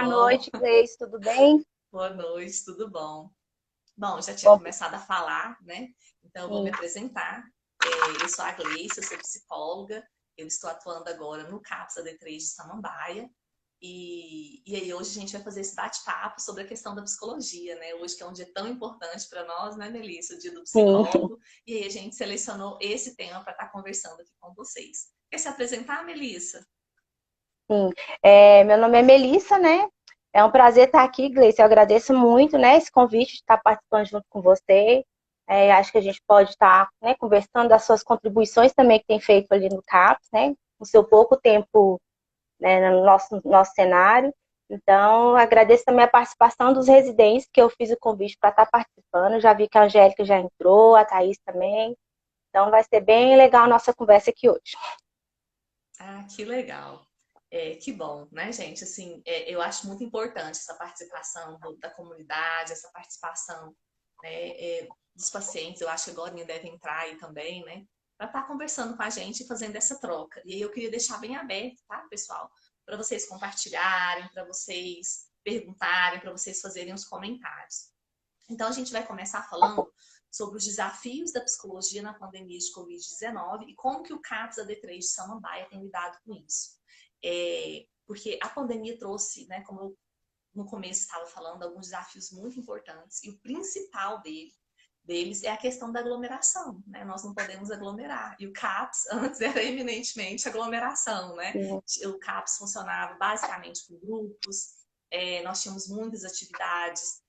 Boa Bom, noite, Gleice, tudo bem? boa noite, tudo bom? Bom, já tinha Bom, começado a falar, né? Então eu vou me sim, apresentar. Eu sou a Gleice, eu sou psicóloga, eu estou atuando agora no CAPS AD3 de Samambaia. E aí hoje a gente vai fazer esse bate-papo sobre a questão da psicologia, né? Hoje que é um dia tão importante para nós, né, Melissa? O dia do sim, psicólogo. E aí a gente selecionou esse tema para estar conversando aqui com vocês. Quer se apresentar, Melissa? sim. Meu nome é Melissa, né? É um prazer estar aqui, Gleice. Eu agradeço muito, né, esse convite de estar participando junto com você. Acho que a gente pode estar, né, conversando das suas contribuições também que tem feito ali no CAPS, né? No seu pouco tempo, né, no nosso cenário. Então, agradeço também a participação dos residentes, que eu fiz o convite para estar participando. Já vi que a Angélica já entrou, a Thaís também. Então, vai ser bem legal a nossa conversa aqui hoje. Ah, que legal. Que bom, né, gente? Assim, eu acho muito importante essa participação da comunidade, essa participação, né, dos pacientes. Eu acho que agora devem entrar aí também, né, para estar conversando com a gente e fazendo essa troca. E aí eu queria deixar bem aberto, tá, pessoal? Para vocês compartilharem, para vocês perguntarem, para vocês fazerem os comentários. Então, a gente vai começar falando sobre os desafios da psicologia na pandemia de Covid-19 e como que o CAPS AD3 de Samambaia tem lidado com isso. Porque a pandemia trouxe, né, como eu no começo estava falando, alguns desafios muito importantes, e o principal deles é a questão da aglomeração, né? Nós não podemos aglomerar. E o CAPS antes era eminentemente aglomeração, né? Sim, O CAPS funcionava basicamente com grupos, nós tínhamos muitas atividades,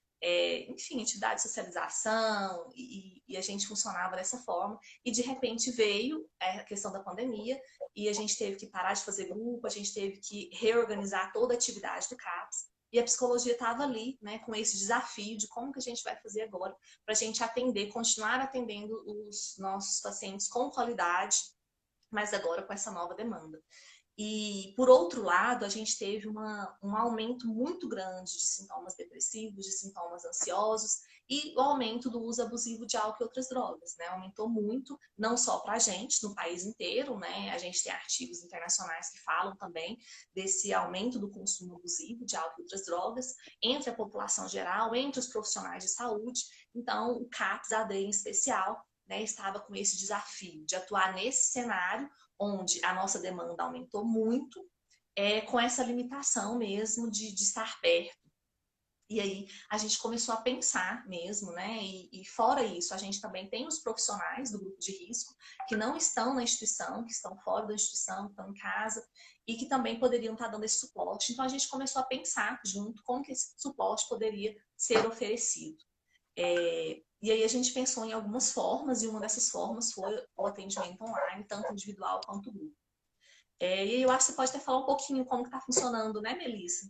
enfim, atividade de socialização, e a gente funcionava dessa forma. E de repente veio a questão da pandemia, e a gente teve que parar de fazer grupo, a gente teve que reorganizar toda a atividade do CAPS. E a psicologia estava ali, né, com esse desafio de como que a gente vai fazer agora para a gente atender, continuar atendendo os nossos pacientes com qualidade, mas agora com essa nova demanda. E, por outro lado, a gente teve um aumento muito grande de sintomas depressivos, de sintomas ansiosos e o aumento do uso abusivo de álcool e outras drogas, né? Aumentou muito, não só para a gente, no país inteiro, né? A gente tem artigos internacionais que falam também desse aumento do consumo abusivo de álcool e outras drogas entre a população geral, entre os profissionais de saúde. Então, o CAPS-AD em especial, né, estava com esse desafio de atuar nesse cenário onde a nossa demanda aumentou muito, com essa limitação mesmo de estar perto. E aí a gente começou a pensar mesmo, né? E fora isso, a gente também tem os profissionais do grupo de risco que não estão na instituição, que estão fora da instituição, que estão em casa e que também poderiam estar dando esse suporte. Então a gente começou a pensar junto como que esse suporte poderia ser oferecido. E aí a gente pensou em algumas formas, e uma dessas formas foi o atendimento online, tanto individual quanto grupo. E aí eu acho que você pode até falar um pouquinho como está funcionando, né, Melissa?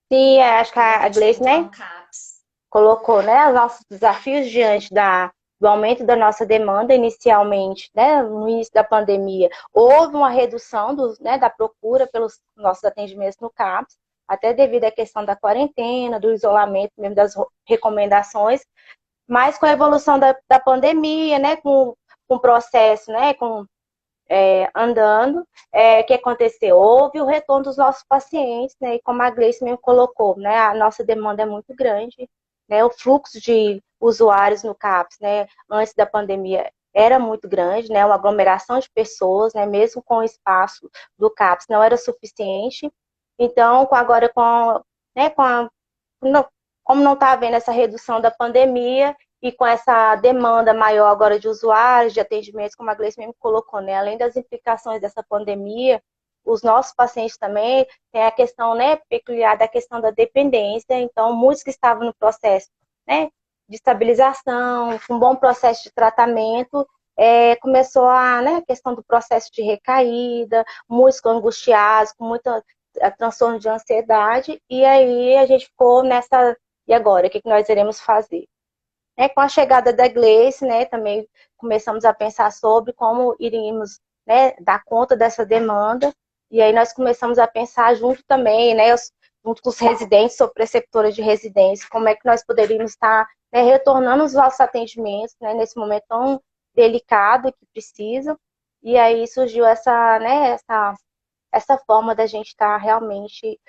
sim, acho que O a Gleice, atendimento lá né, no CAPS. colocou, né, os nossos desafios diante do aumento da nossa demanda inicialmente, né, no início da pandemia. Houve uma redução né, da procura pelos nossos atendimentos no CAPS, até devido à questão da quarentena, do isolamento, mesmo das recomendações, mas com a evolução da pandemia, né, com o processo, né, andando, o que aconteceu? Houve o retorno dos nossos pacientes, né? E como a Gleice mesmo colocou, né? A nossa demanda é muito grande, né? O fluxo de usuários no CAPS, né? Antes da pandemia era muito grande, né? Uma aglomeração de pessoas, né? Mesmo com o espaço do CAPS não era suficiente. Então, agora né? Como não está havendo essa redução da pandemia, e com essa demanda maior agora de usuários, de atendimentos, como a Gleice mesmo colocou, né? Além das implicações dessa pandemia, os nossos pacientes também têm a questão, né, peculiar da questão da dependência. Então, muitos que estavam no processo, né, de estabilização, com um bom processo de tratamento, começou né, a questão do processo de recaída, muitos angustiados, com muita transtorno de ansiedade, e aí a gente ficou nessa, e agora, o que nós iremos fazer? Com a chegada da Gleice, né, também começamos a pensar sobre como iríamos, né, dar conta dessa demanda, e aí nós começamos a pensar junto também, né, junto com os residentes, sou preceptora de residência, como é que nós poderíamos estar, né, retornando os nossos atendimentos, né, nesse momento tão delicado que precisa, e aí surgiu essa forma da gente estar realmente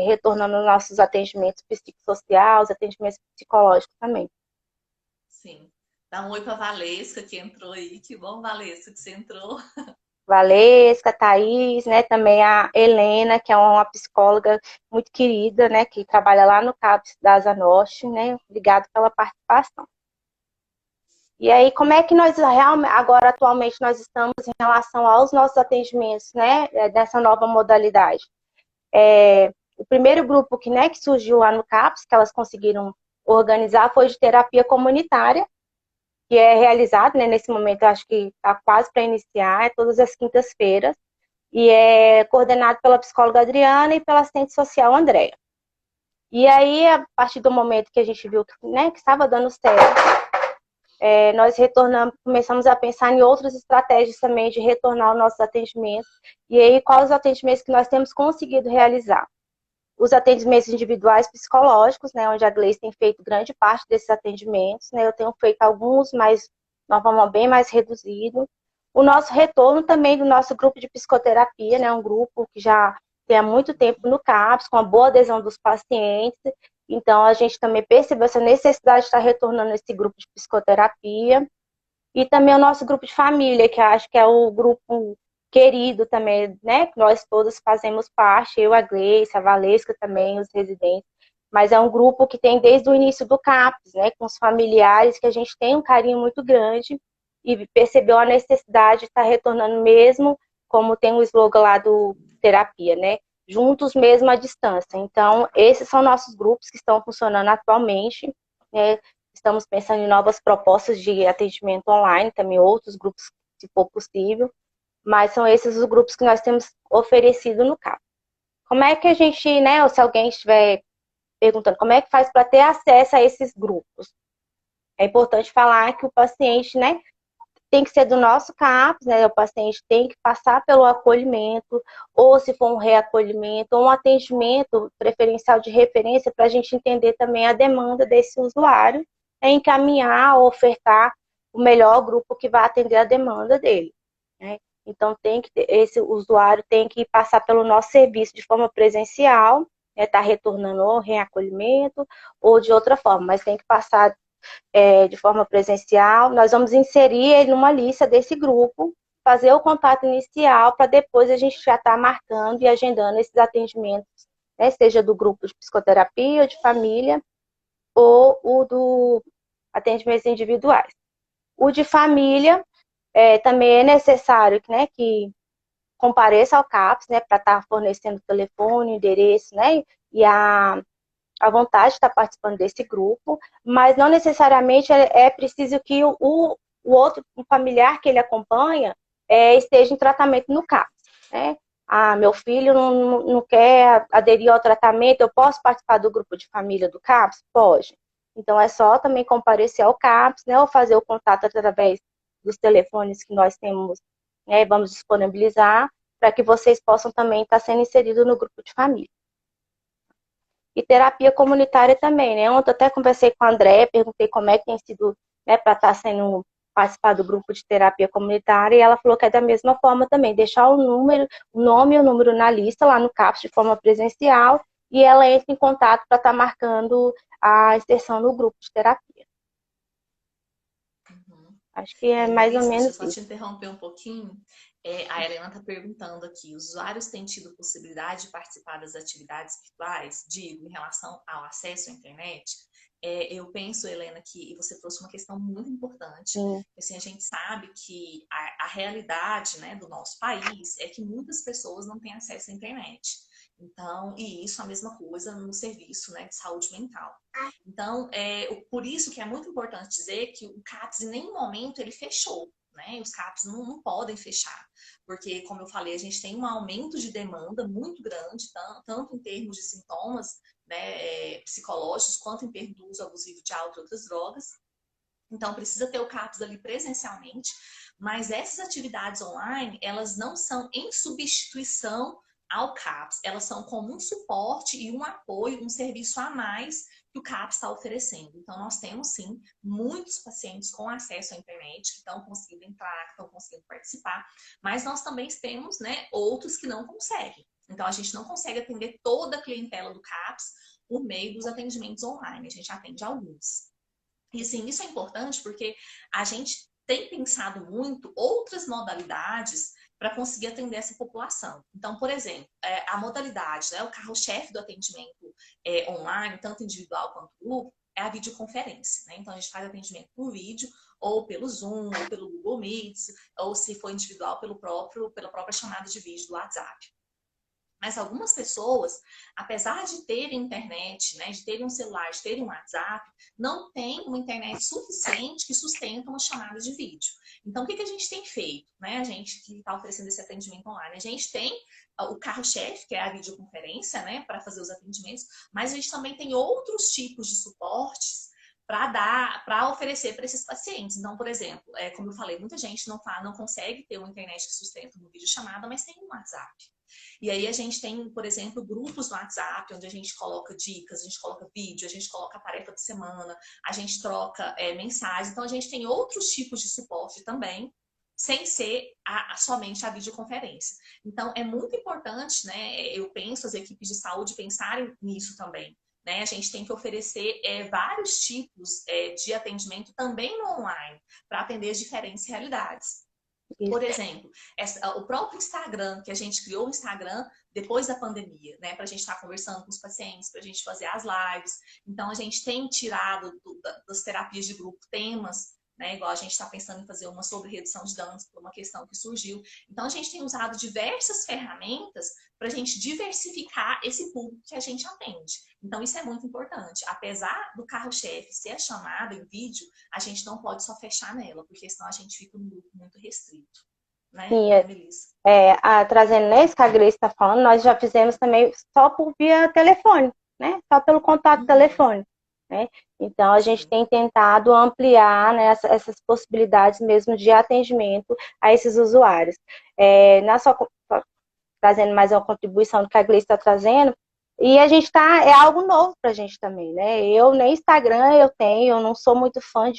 retornando nossos atendimentos psicossociais, atendimentos psicológicos também. Sim. Dá um oi para a Valesca, que entrou aí. Que bom, Valesca, que você entrou. Valesca, Thaís, né, também a Helena, que é uma psicóloga muito querida, né, que trabalha lá no CAPS da Asa Norte, né, obrigado pela participação. E aí, como é que nós realmente, agora atualmente nós estamos em relação aos nossos atendimentos, né, dessa nova modalidade? O primeiro grupo que, né, que surgiu lá no CAPS, que elas conseguiram organizar, foi de terapia comunitária, que é realizado, né, nesse momento, eu acho que está quase para iniciar, é todas as quintas-feiras, e é coordenado pela psicóloga Adriana e pela assistente social Andréa. E aí, a partir do momento que a gente viu que, né, que estava dando certo, nós retornamos, começamos a pensar em outras estratégias também de retornar os nossos atendimentos. E aí, quais os atendimentos que nós temos conseguido realizar? Os atendimentos individuais psicológicos, né, onde a Gleice tem feito grande parte desses atendimentos, né, eu tenho feito alguns, mas de uma forma bem mais reduzida. O nosso retorno também do nosso grupo de psicoterapia, né, um grupo que já tem há muito tempo no CAPS, com a boa adesão dos pacientes. Então, a gente também percebeu essa necessidade de estar retornando esse grupo de psicoterapia. E também o nosso grupo de família, que eu acho que é o grupo querido também, né? Que nós todos fazemos parte, eu, a Gleice, a Valesca também, os residentes. Mas é um grupo que tem desde o início do CAPS, né? Com os familiares, que a gente tem um carinho muito grande e percebeu a necessidade de estar retornando mesmo, como tem o slogan lá do terapia, né? Juntos mesmo à distância. Então, esses são nossos grupos que estão funcionando atualmente, né? Estamos pensando em novas propostas de atendimento online, também outros grupos, se for possível, mas são esses os grupos que nós temos oferecido no CAP. Como é que a gente, né, ou se alguém estiver perguntando, como é que faz para ter acesso a esses grupos? É importante falar que o paciente, né, tem que ser do nosso CAPS, né, o paciente tem que passar pelo acolhimento, ou se for um reacolhimento, ou um atendimento preferencial de referência, para a gente entender também a demanda desse usuário, encaminhar ou ofertar o melhor grupo que vai atender a demanda dele, né? Então, esse usuário tem que passar pelo nosso serviço de forma presencial, né, tá retornando ou reacolhimento, ou de outra forma, mas tem que passar de forma presencial. Nós vamos inserir ele numa lista desse grupo, fazer o contato inicial, para depois a gente já estar marcando e agendando esses atendimentos, né, seja do grupo de psicoterapia, de família, ou o do atendimentos individuais. O de família também é necessário, né, que compareça ao CAPS, né, para estar fornecendo telefone, endereço, né, e a vontade de estar participando desse grupo, mas não necessariamente é preciso que o outro o familiar que ele acompanha esteja em tratamento no CAPS, né? Ah, meu filho não quer aderir ao tratamento, eu posso participar do grupo de família do CAPS? Pode. Então, é só também comparecer ao CAPS, né, ou fazer o contato através dos telefones que nós temos, né, vamos disponibilizar, para que vocês possam também estar sendo inseridos no grupo de família. E terapia comunitária também, né? Ontem eu até conversei com a André, perguntei como é que tem sido, né, para estar sendo participar do grupo de terapia comunitária, e ela falou que é da mesma forma também, deixar o número, o nome e o número na lista lá no CAPS de forma presencial, e ela entra em contato para estar marcando a inserção no grupo de terapia. Uhum. Acho que é mais ou Gleice, deixa eu menos só isso. te interromper um pouquinho. A Helena está perguntando aqui: os usuários têm tido possibilidade de participar das atividades virtuais? Digo, em relação ao acesso à internet. Eu penso, Helena, que você trouxe uma questão muito importante. Assim, a gente sabe que a realidade, né, do nosso país é que muitas pessoas não têm acesso à internet. Então, e isso é a mesma coisa no serviço, né, de saúde mental. Então, por isso que é muito importante dizer que o CAPS em nenhum momento ele fechou, né? Os CAPS não podem fechar, porque, como eu falei, a gente tem um aumento de demanda muito grande, tanto em termos de sintomas, né, psicológicos, quanto em termos do uso abusivo de álcool e outras drogas. Então, precisa ter o CAPS ali presencialmente, mas essas atividades online, elas não são em substituição ao CAPS, elas são como um suporte e um apoio, um serviço a mais que o CAPS está oferecendo. Então, nós temos, sim, muitos pacientes com acesso à internet que estão conseguindo entrar, que estão conseguindo participar, mas nós também temos, né, outros que não conseguem. Então, a gente não consegue atender toda a clientela do CAPS por meio dos atendimentos online. A gente atende alguns. E, assim, isso é importante porque a gente tem pensado muito outras modalidades para conseguir atender essa população. Então, por exemplo, a modalidade, né, o carro-chefe do atendimento online, tanto individual quanto grupo, é a videoconferência. Né? Então, a gente faz atendimento por vídeo, ou pelo Zoom, ou pelo Google Meets, ou se for individual, pela própria chamada de vídeo do WhatsApp. Mas algumas pessoas, apesar de terem internet, né, de terem um celular, de terem um WhatsApp, não têm uma internet suficiente que sustenta uma chamada de vídeo. Então, o que a gente tem feito? Né? A gente que está oferecendo esse atendimento online, a gente tem o carro-chefe, que é a videoconferência, né, para fazer os atendimentos, mas a gente também tem outros tipos de suportes para oferecer para esses pacientes. Então, por exemplo, como eu falei, muita gente não consegue ter uma internet que sustenta uma videochamada, mas tem um WhatsApp. E aí a gente tem, por exemplo, grupos no WhatsApp, onde a gente coloca dicas, a gente coloca vídeo, a gente coloca a tarefa de semana, a gente troca mensagens. Então, a gente tem outros tipos de suporte também, sem ser somente a videoconferência. Então, é muito importante, né? Eu penso, as equipes de saúde pensarem nisso também. Né? A gente tem que oferecer vários tipos de atendimento também no online, para atender as diferentes realidades. Por Isso. exemplo, o próprio Instagram, que a gente criou o Instagram depois da pandemia, né? Para a gente estar conversando com os pacientes, para a gente fazer as lives. Então, a gente tem tirado das terapias de grupo temas, né? Igual a gente está pensando em fazer uma sobre redução de danos, por uma questão que surgiu. Então, a gente tem usado diversas ferramentas para a gente diversificar esse público que a gente atende. Então, isso é muito importante. Apesar do carro-chefe ser a chamada em vídeo, a gente não pode só fechar nela, porque senão a gente fica num grupo muito restrito, né, Sim, Melissa? trazendo nesse que a Grace está falando, nós já fizemos também só por via telefone, né? Só pelo contato Uhum. telefone, né? Então, a gente Sim, tem tentado ampliar, né, essas possibilidades mesmo de atendimento a esses usuários. Só trazendo mais uma contribuição do que a Grace está trazendo, e a gente é algo novo para a gente também, né? Eu nem Instagram eu tenho, eu não sou muito fã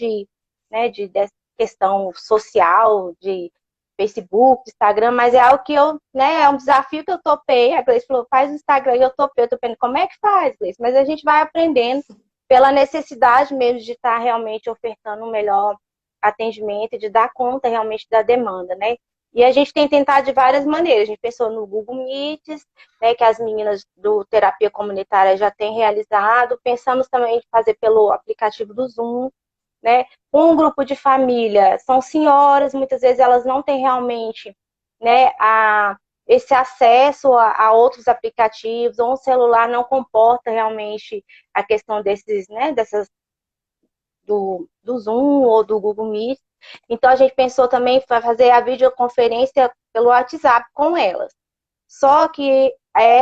dessa questão social, de Facebook, Instagram, mas é algo que é um desafio que eu topei. A Gleice falou, faz o Instagram, e eu tô pensando, como é que faz, Gleice? Mas a gente vai aprendendo pela necessidade mesmo de estar realmente ofertando um melhor atendimento e de dar conta realmente da demanda, né? E a gente tem tentado de várias maneiras. A gente pensou no Google Meets, né, que as meninas do Terapia Comunitária já têm realizado. Pensamos também em fazer pelo aplicativo do Zoom, né? Um grupo de família são senhoras, muitas vezes elas não têm realmente, né, esse acesso a outros aplicativos, ou um celular não comporta realmente a questão do Zoom ou do Google Meet. Então a gente pensou também em fazer a videoconferência pelo WhatsApp com elas. Só que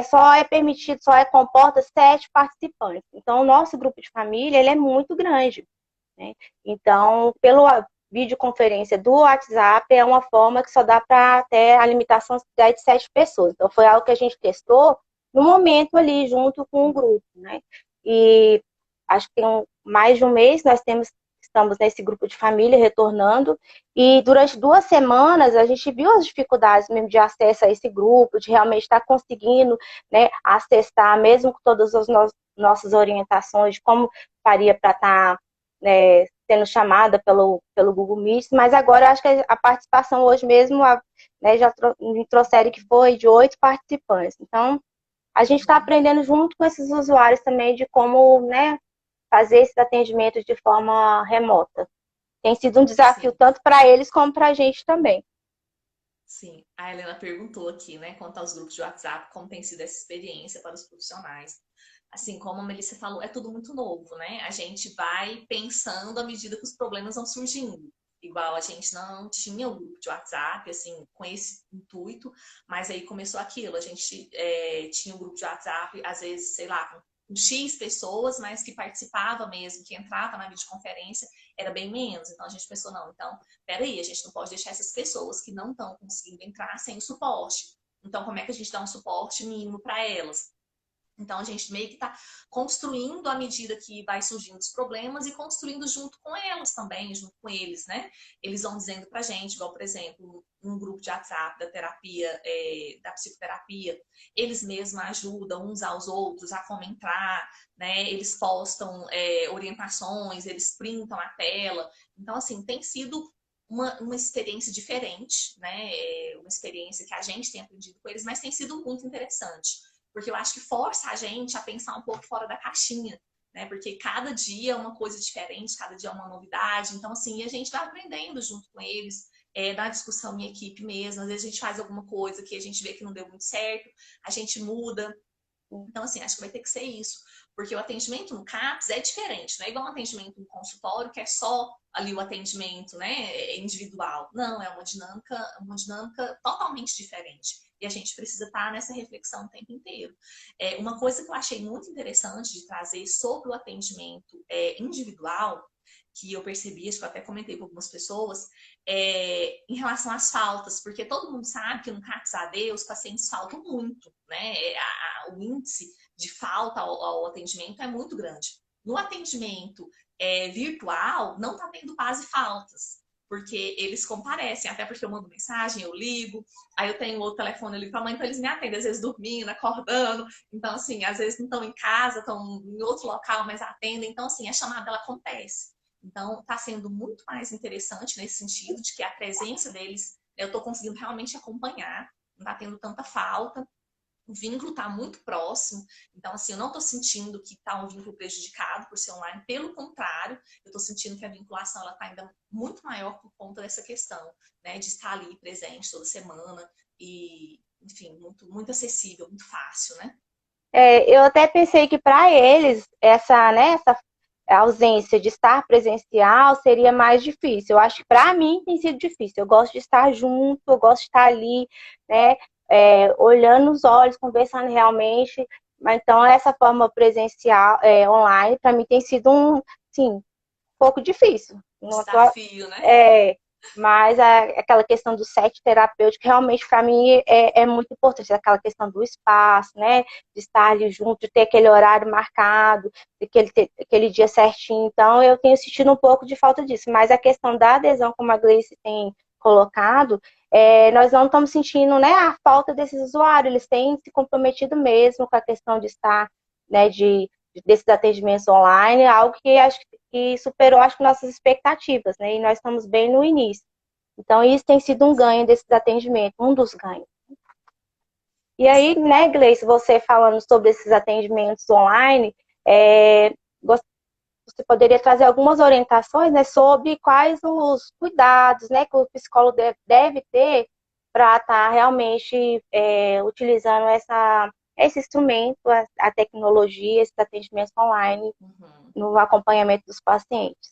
só é permitido, só comporta 7 participantes. Então o nosso grupo de família ele é muito grande. Né? Então, pela videoconferência do WhatsApp, é uma forma que só dá para ter a limitação de 7 pessoas. Então, foi algo que a gente testou no momento ali, junto com o grupo. Né? E acho que tem mais de um mês, estamos nesse grupo de família retornando, e durante 2 semanas a gente viu as dificuldades mesmo de acesso a esse grupo, de realmente estar conseguindo, né, acessar, mesmo com todas as nossas orientações de como faria para estar, né, sendo chamada pelo Google Meet, mas agora acho que a participação hoje mesmo, né, já me trouxeram que foi de 8 participantes. Então, a gente está aprendendo junto com esses usuários também de como, né, fazer esses atendimentos de forma remota. Tem sido um desafio sim, tanto para eles como para a gente também. sim. A Helena perguntou aqui, né, quanto aos grupos de WhatsApp, como tem sido essa experiência para os profissionais. Assim, como a Melissa falou, é tudo muito novo, né? A gente vai pensando à medida que os problemas vão surgindo. Igual a gente não tinha o grupo de WhatsApp, assim, com esse intuito, mas aí começou aquilo. A gente tinha um grupo de WhatsApp, às vezes, sei lá, com X pessoas, mas que participava mesmo, que entrava na videoconferência, era bem menos. Então a gente pensou, não, então, peraí, a gente não pode deixar essas pessoas que não estão conseguindo entrar sem o suporte. Então, como é que a gente dá um suporte mínimo para elas? Então, a gente meio que está construindo à medida que vai surgindo os problemas e construindo junto com elas também, junto com eles, né? Eles vão dizendo pra gente, igual, por exemplo, um grupo de WhatsApp da terapia, da psicoterapia, eles mesmos ajudam uns aos outros a comentar, né? Eles postam orientações, eles printam a tela. Então, assim, tem sido uma experiência diferente, né? Uma experiência que a gente tem aprendido com eles, mas tem sido muito interessante. Porque eu acho que força a gente a pensar um pouco fora da caixinha, né? Porque cada dia é uma coisa diferente, cada dia é uma novidade. Então, assim, a gente vai aprendendo junto com eles, na discussão em equipe mesmo. Às vezes a gente faz alguma coisa que a gente vê que não deu muito certo, a gente muda. Então, assim, acho que vai ter que ser isso. Porque o atendimento no CAPS é diferente, não é igual um atendimento no consultório, que é só ali o atendimento, né, individual. Não, é uma dinâmica totalmente diferente. E a gente precisa estar nessa reflexão o tempo inteiro. Uma coisa que eu achei muito interessante de trazer sobre o atendimento individual, que eu percebi, acho que eu até comentei com algumas pessoas, em relação às faltas, porque todo mundo sabe que no CAPS AD os pacientes faltam muito, né? O índice de falta ao atendimento é muito grande. No atendimento virtual, não está tendo quase faltas, porque eles comparecem, até porque eu mando mensagem, eu ligo, aí eu tenho outro telefone ali com a mãe, então eles me atendem, às vezes dormindo, acordando, então assim, às vezes não estão em casa, estão em outro local, mas atendem, então assim, a chamada ela acontece. Então, está sendo muito mais interessante nesse sentido de que a presença deles, eu estou conseguindo realmente acompanhar, não está tendo tanta falta, o vínculo está muito próximo, então assim, eu não estou sentindo que está um vínculo prejudicado por ser online, pelo contrário, eu estou sentindo que a vinculação ela está ainda muito maior por conta dessa questão, né, de estar ali presente toda semana e, enfim, muito, muito acessível, muito fácil, né? Eu até pensei que para eles essa, né, essa ausência de estar presencial seria mais difícil. Eu acho que para mim tem sido difícil. Eu gosto de estar junto, eu gosto de estar ali, né, olhando nos olhos, conversando realmente. Mas então essa forma presencial, online, para mim tem sido sim, pouco difícil. Não tô, Desafio, né? é, mas aquela questão do set terapêutico realmente para mim é muito importante. Aquela questão do espaço, né? De estar ali junto, de ter aquele horário marcado, de aquele dia certinho. Então eu tenho sentido um pouco de falta disso. Mas a questão da adesão, como a Gleice tem colocado, nós não estamos sentindo, né, a falta desses usuários. Eles têm se comprometido mesmo com a questão de estar, né, desses atendimentos online, algo que acho que superou, acho que, nossas expectativas, né? E nós estamos bem no início. Então, isso tem sido um ganho desses atendimentos, um dos ganhos. E aí, Sim. né, Gleice, você falando sobre esses atendimentos online, você poderia trazer algumas orientações, né, sobre quais os cuidados, né, que o psicólogo deve ter para estar realmente utilizando esse instrumento, a tecnologia, esses atendimentos online Uhum. no acompanhamento dos pacientes.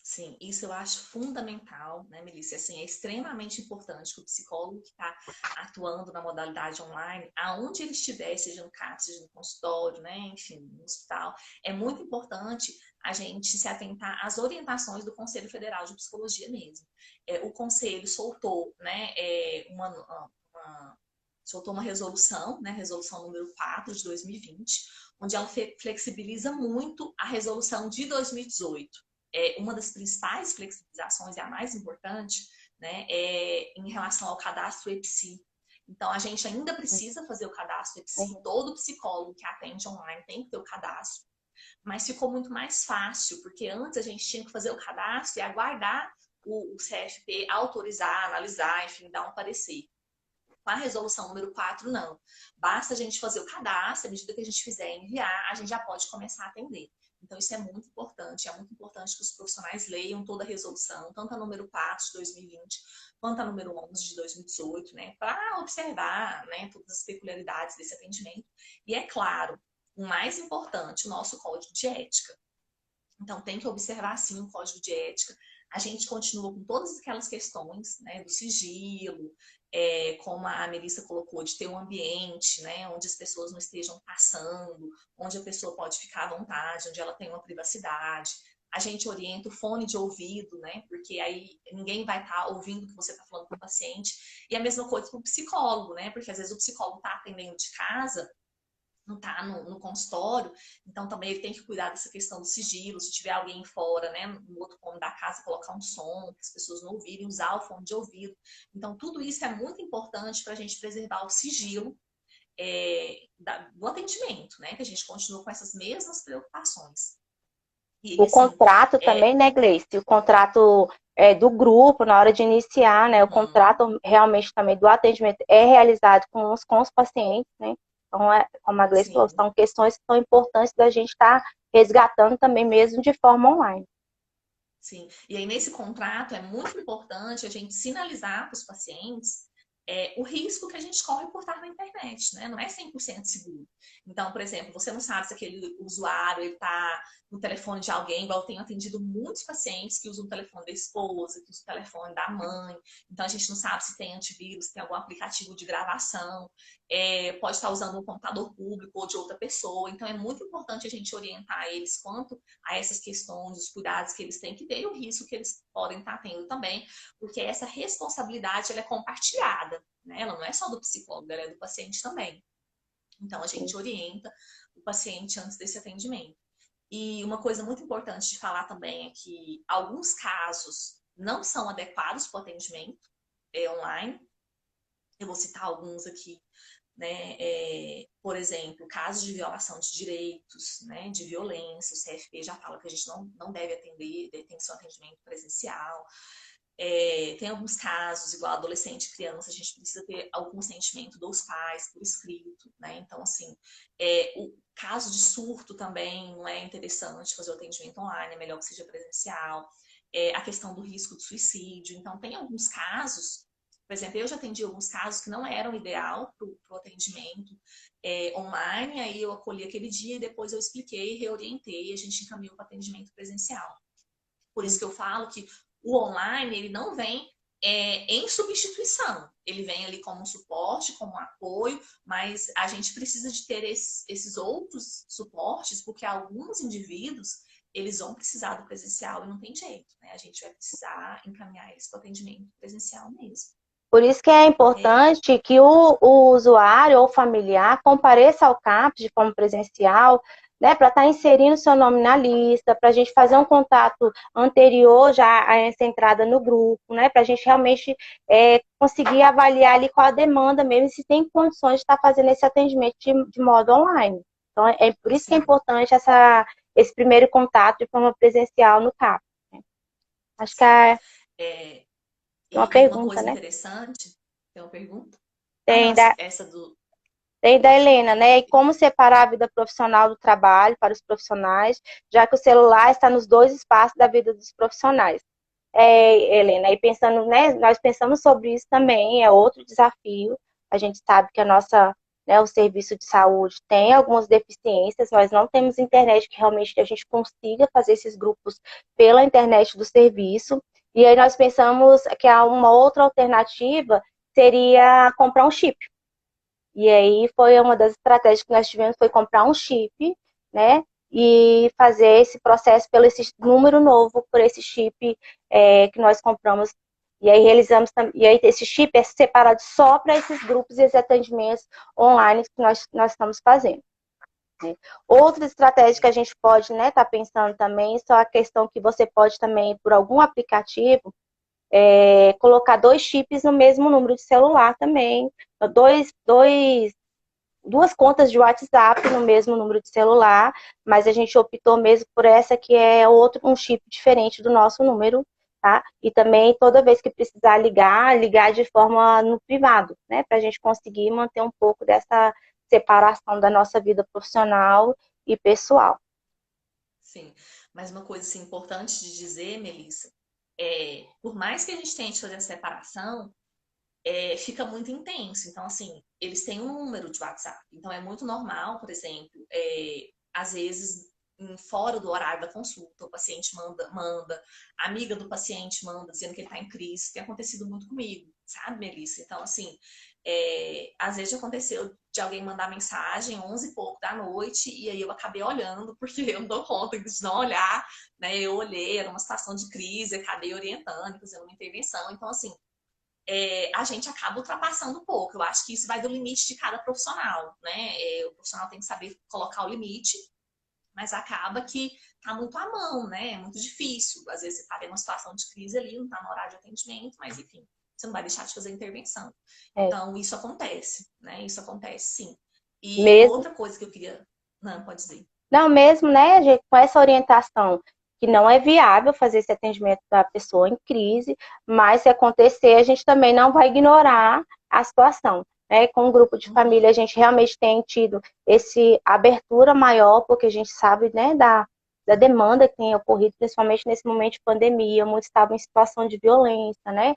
Sim, isso eu acho fundamental, né, Melissa? Assim, é extremamente importante que o psicólogo que está atuando na modalidade online, aonde ele estiver, seja no CAPS, seja no consultório, né, enfim, no hospital, é muito importante a gente se atentar às orientações do Conselho Federal de Psicologia mesmo. O Conselho soltou, né, soltou uma resolução, né, resolução número 4 de 2020, onde ela flexibiliza muito a resolução de 2018. Uma das principais flexibilizações e a mais importante, né, em relação ao cadastro EPSI. Então, a gente ainda precisa fazer o cadastro EPSI, Uhum, todo psicólogo que atende online tem que ter o cadastro, mas ficou muito mais fácil, porque antes a gente tinha que fazer o cadastro e aguardar o CFP autorizar, analisar, enfim, dar um parecer. Com a resolução número 4, não. Basta a gente fazer o cadastro, à medida que a gente fizer enviar, a gente já pode começar a atender. Então, isso é muito importante que os profissionais leiam toda a resolução, tanto a número 4 de 2020, quanto a número 11 de 2018, né, para observar, né, todas as peculiaridades desse atendimento. E é claro, o mais importante, o nosso código de ética. Então, tem que observar, sim, o código de ética. A gente continua com todas aquelas questões, né, do sigilo, como a Melissa colocou, de ter um ambiente, né, onde as pessoas não estejam passando, onde a pessoa pode ficar à vontade, onde ela tem uma privacidade. A gente orienta o fone de ouvido, né, porque aí ninguém vai estar ouvindo o que você está falando com o paciente. E a mesma coisa para o psicólogo, né, porque às vezes o psicólogo está atendendo de casa não está no consultório, então também ele tem que cuidar dessa questão do sigilo, se tiver alguém fora, né, no outro cômodo da casa, colocar um som, para as pessoas não ouvirem, usar o fone de ouvido. Então, tudo isso é muito importante para a gente preservar o sigilo do atendimento, né, que a gente continua com essas mesmas preocupações. E O assim, contrato também, né, Gleice? O contrato do grupo, na hora de iniciar, né? O contrato realmente também do atendimento é realizado com os pacientes, né? Então, como a Gleice falou, sim. são questões que são importantes da gente estar resgatando também mesmo de forma online. Sim. E aí, nesse contrato, é muito importante a gente sinalizar para os pacientes o risco que a gente corre por estar na internet, né? Não é 100% seguro. Então, por exemplo, você não sabe se aquele usuário está no telefone de alguém, igual eu tenho atendido muitos pacientes que usam o telefone da esposa, que usam o telefone da mãe. Então, a gente não sabe se tem antivírus, se tem algum aplicativo de gravação, pode estar usando um computador público ou de outra pessoa. Então, é muito importante a gente orientar eles quanto a essas questões, os cuidados que eles têm que ter e o risco que eles podem estar tendo também, porque essa responsabilidade ela é compartilhada, né? Ela não é só do psicólogo, ela é do paciente também. Então, a gente orienta o paciente antes desse atendimento. E uma coisa muito importante de falar também é que alguns casos não são adequados para o atendimento online. Eu vou citar alguns aqui, né? Por exemplo, casos de violação de direitos, né? De violência, o CFP já fala que a gente não deve atender, tem seu atendimento presencial. Tem alguns casos, igual adolescente e criança, a gente precisa ter algum consentimento dos pais por escrito, né? Então, assim, o caso de surto também não é interessante fazer o atendimento online, é melhor que seja presencial. A questão do risco de suicídio. Então, tem alguns casos, por exemplo, eu já atendi alguns casos que não eram ideal para o atendimento online, aí eu acolhi aquele dia e depois eu expliquei, reorientei, a gente encaminhou para atendimento presencial. Por isso que eu falo que o online, ele não vem em substituição. Ele vem ali como um suporte, como um apoio, mas a gente precisa de ter esses outros suportes, porque alguns indivíduos, eles vão precisar do presencial e não tem jeito, né? A gente vai precisar encaminhar eles para o atendimento presencial mesmo. Por isso que é É, importante que o usuário ou familiar compareça ao CAPS de forma presencial, né, para estar inserindo seu nome na lista, para a gente fazer um contato anterior já a essa entrada no grupo, né, para a gente realmente conseguir avaliar ali qual a demanda mesmo, se tem condições de estar fazendo esse atendimento de modo online. Então, é por isso que é sim. importante esse primeiro contato de forma presencial no CAPS. Né? Acho que Sim. é É, uma e uma pergunta, coisa né? interessante, tem uma pergunta? Ah, não, Tem da, essa do. Tem da Helena, Pode né? E repetir. como separar a vida profissional do trabalho para os profissionais, já que o celular está nos dois espaços da vida dos profissionais. Helena, e pensando, né? Nós pensamos sobre isso também, é outro desafio. A gente sabe que o serviço de saúde tem algumas deficiências, nós não temos internet que realmente a gente consiga fazer esses grupos pela internet do serviço. E aí nós pensamos que uma outra alternativa seria comprar um chip. E aí foi uma das estratégias que nós tivemos, foi comprar um chip, né? E fazer esse processo pelo esse número novo, por esse chip que nós compramos. E aí e aí esse chip é separado só para esses grupos e esses atendimentos online que nós estamos fazendo. Né? Outra estratégia que a gente pode estar pensando também, só a questão que você pode também, por algum aplicativo, colocar dois chips no mesmo número de celular também. Então, duas contas de WhatsApp no mesmo número de celular, mas a gente optou mesmo por essa que é um chip diferente do nosso número, tá? E também toda vez que precisar ligar de forma no privado, né? Para a gente conseguir manter um pouco dessa separação da nossa vida profissional e pessoal. Sim, mas uma coisa assim, importante de dizer, Melissa, por mais que a gente tente fazer a separação, fica muito intenso. Então, assim, eles têm um número de WhatsApp. Então, é muito normal, por exemplo, às vezes, fora do horário da consulta, o paciente manda, a amiga do paciente manda, dizendo que ele está em crise. Tem acontecido muito comigo, sabe, Melissa? Então, assim, às vezes já aconteceu de alguém mandar mensagem 11 e pouco da noite, e aí eu acabei olhando, porque eu não dou conta de não olhar, né? Eu olhei, era uma situação de crise, acabei orientando, fazendo uma intervenção. Então, assim, a gente acaba ultrapassando um pouco. Eu acho que isso vai do limite de cada profissional, né? O profissional tem que saber colocar o limite, mas acaba que tá muito à mão, né? É muito difícil. Às vezes você tá vendo uma situação de crise ali, não tá no horário de atendimento, mas enfim, você não vai deixar de fazer a intervenção. É. Então, isso acontece, né? Isso acontece sim. E Mesmo, outra coisa que eu queria. Não, pode dizer. não, mesmo, né, gente, com essa orientação que não é viável fazer esse atendimento da pessoa em crise, mas se acontecer, a gente também não vai ignorar a situação. Né? Com o grupo de família, a Uhum. gente realmente tem tido esse abertura maior, porque a gente sabe, né, da demanda que tem ocorrido, principalmente nesse momento de pandemia, muitos estavam em situação de violência, né?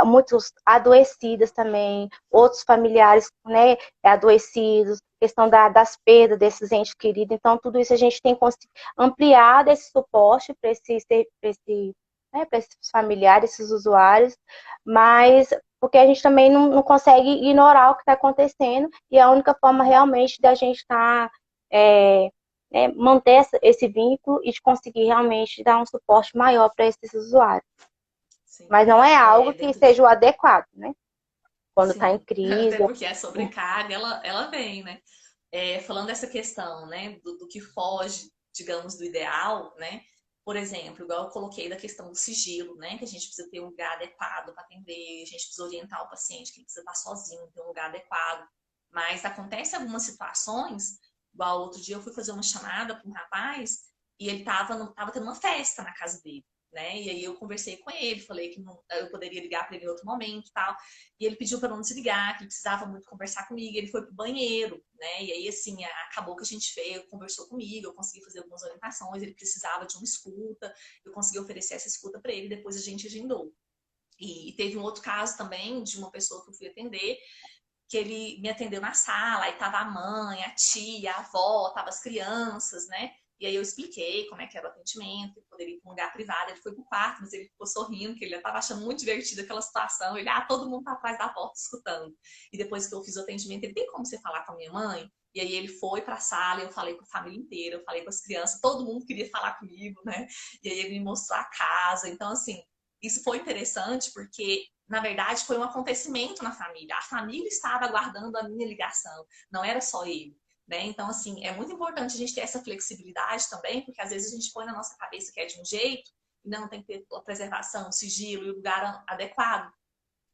Muitos adoecidos também, outros familiares, né, adoecidos, questão das perdas desses entes queridos. Então, tudo isso a gente tem ampliado esse suporte para né, para esses familiares, esses usuários, mas porque a gente também não consegue ignorar o que está acontecendo e a única forma realmente da gente estar manter esse vínculo e de conseguir realmente dar um suporte maior para esses usuários. Sim. Mas não é algo que Dentro seja o adequado, né? Quando está em Sim, crise. até porque a sobrecarga, ela vem, né? Falando dessa questão, né, do que foge, digamos, do ideal, né? Por exemplo, igual eu coloquei da questão do sigilo, né? Que a gente precisa ter um lugar adequado para atender, a gente precisa orientar o paciente que ele precisa estar sozinho, ter um lugar adequado. Mas acontece algumas situações, igual outro dia eu fui fazer uma chamada para um rapaz e ele tava tendo uma festa na casa dele. Né? E aí eu conversei com ele, falei que eu poderia ligar para ele em outro momento e tal. E ele pediu para não desligar, que ele precisava muito conversar comigo. Ele foi pro banheiro, né? E aí, assim, acabou que a gente veio, conversou comigo, eu consegui fazer algumas orientações. Ele precisava de uma escuta, eu consegui oferecer essa escuta para ele. Depois a gente agendou. E teve um outro caso também de uma pessoa que eu fui atender, que ele me atendeu na sala, aí tava a mãe, a tia, a avó, tava as crianças, né? E aí eu expliquei como é que era o atendimento, ele poderia ir para um lugar privado, ele foi pro quarto, mas ele ficou sorrindo, que ele estava achando muito divertido aquela situação. Ele, todo mundo tá atrás da porta escutando. E depois que eu fiz o atendimento, ele tem como você falar com a minha mãe? E aí ele foi para a sala, eu falei com a família inteira, eu falei com as crianças, todo mundo queria falar comigo, né? E aí ele me mostrou a casa. Então, assim, isso foi interessante porque na verdade, foi um acontecimento na família. A família estava aguardando a minha ligação, não era só ele. Né? Então, assim, é muito importante a gente ter essa flexibilidade também, porque às vezes a gente põe na nossa cabeça que é de um jeito, e não tem que ter a preservação, o sigilo e o lugar adequado.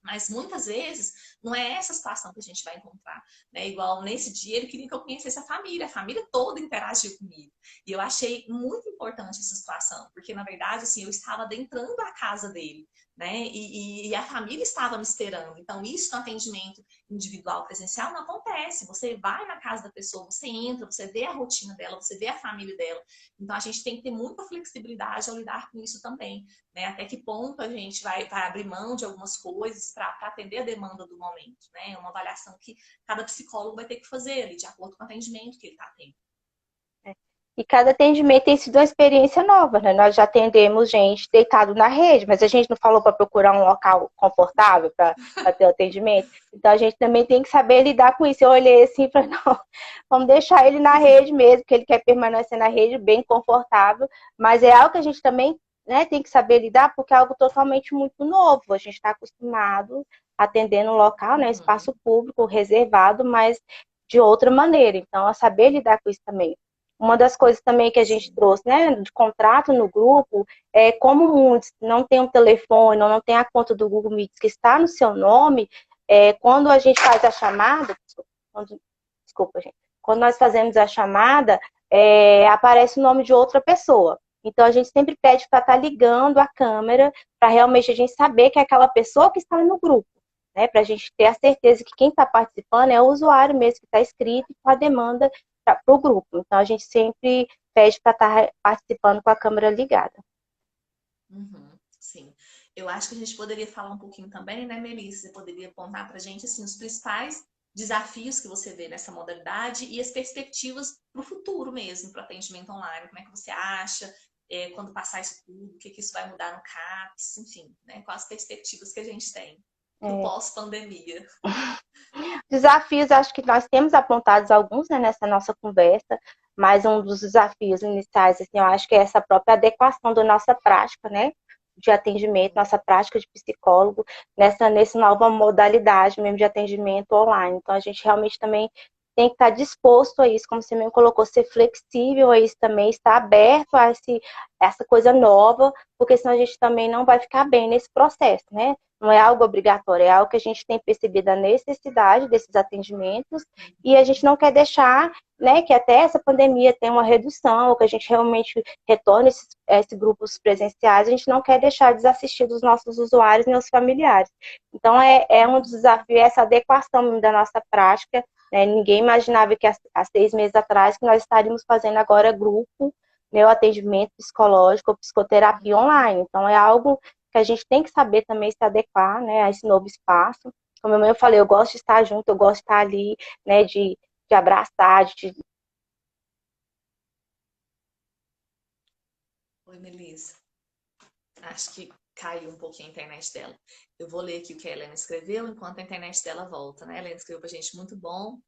Mas muitas vezes não é essa situação que a gente vai encontrar, né? Igual nesse dia ele queria que eu conhecesse a família toda interagiu comigo. E eu achei muito importante essa situação, porque na verdade assim, eu estava adentrando a casa dele, né? E a família estava me esperando. Então isso no atendimento individual presencial não acontece. Você vai na casa da pessoa, você entra, você vê a rotina dela, você vê a família dela. Então a gente tem que ter muita flexibilidade ao lidar com isso também, né? Até que ponto a gente vai abrir mão de algumas coisas para atender a demanda do momento, né? É uma avaliação que cada psicólogo vai ter que fazer ali, de acordo com o atendimento que ele está tendo. E cada atendimento tem sido uma experiência nova, né? Nós já atendemos gente deitado na rede, mas a gente não falou para procurar um local confortável para ter o atendimento. Então a gente também tem que saber lidar com isso. Eu olhei assim para não, vamos deixar ele na rede mesmo, porque ele quer permanecer na rede bem confortável, mas é algo que a gente também, né, tem que saber lidar, porque é algo totalmente muito novo. A gente está acostumado a atender no local, né, espaço público reservado, mas de outra maneira. Então, a saber lidar com isso também. Uma das coisas também que a gente Sim. trouxe, né, de contrato no grupo, é como muitos não têm um telefone ou não tem a conta do Google Meet que está no seu nome, quando a gente faz a chamada, desculpa, gente, quando nós fazemos a chamada, aparece o nome de outra pessoa. Então a gente sempre pede para estar ligando a câmera para realmente a gente saber que é aquela pessoa que está no grupo, né, para a gente ter a certeza que quem está participando é o usuário mesmo que está inscrito com a demanda para o grupo. Então, a gente sempre pede para estar participando com a câmera ligada. Sim. Eu acho que a gente poderia falar um pouquinho também, né, Melissa? Você poderia apontar para a gente assim, os principais desafios que você vê nessa modalidade e as perspectivas para o futuro mesmo, para o atendimento online. Como é que você acha? Quando passar isso tudo, o que, que isso vai mudar no CAPS, enfim, né? Quais as perspectivas que a gente tem para o É. pós-pandemia? Desafios, acho que nós temos apontados alguns, né, nessa nossa conversa, mas um dos desafios iniciais, assim, eu acho que é essa própria adequação da nossa prática, né, de atendimento, nossa prática de psicólogo, nessa nova modalidade mesmo de atendimento online. Então, a gente realmente também tem que estar disposto a isso, como você mesmo colocou, ser flexível a isso também, estar aberto a essa coisa nova, porque senão a gente também não vai ficar bem nesse processo, né? Não é algo obrigatório, é algo que a gente tem percebido a necessidade desses atendimentos e a gente não quer deixar, né, que até essa pandemia tenha uma redução, ou que a gente realmente retorne esses grupos presenciais, a gente não quer deixar desassistidos os nossos usuários e os familiares. Então, é um desafio essa adequação da nossa prática, né? Ninguém imaginava que há 6 meses atrás que nós estaríamos fazendo agora grupo, né, o atendimento psicológico, psicoterapia online. Então, é algo que a gente tem que saber também se adequar, né, a esse novo espaço. Como eu falei, eu gosto de estar junto, eu gosto de estar ali, né, de abraçar, de... Oi, Melissa. Acho que caiu um pouquinho a internet dela. Eu vou ler aqui o que a Helena escreveu enquanto a internet dela volta, né? A Helena escreveu pra gente muito bom.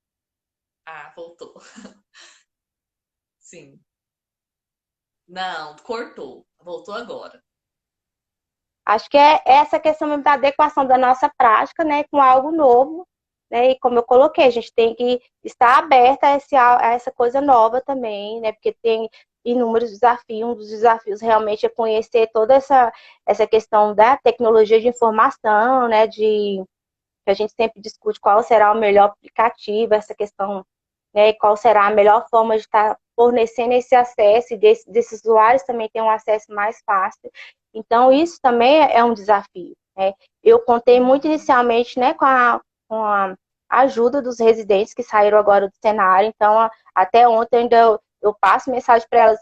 Ah, voltou. Sim. Não, cortou. Voltou agora. Acho que é essa questão mesmo da adequação da nossa prática, né, com algo novo, né, e como eu coloquei, a gente tem que estar aberta a essa coisa nova também, né, porque tem inúmeros desafios, um dos desafios realmente é conhecer toda essa questão da tecnologia de informação, né, que a gente sempre discute qual será o melhor aplicativo, essa questão, né, e qual será a melhor forma de estar fornecendo esse acesso e desses usuários também ter um acesso mais fácil. Então, isso também é um desafio, né? Eu contei muito inicialmente, né, com a ajuda dos residentes que saíram agora do cenário, então, até ontem ainda eu passo mensagem para elas,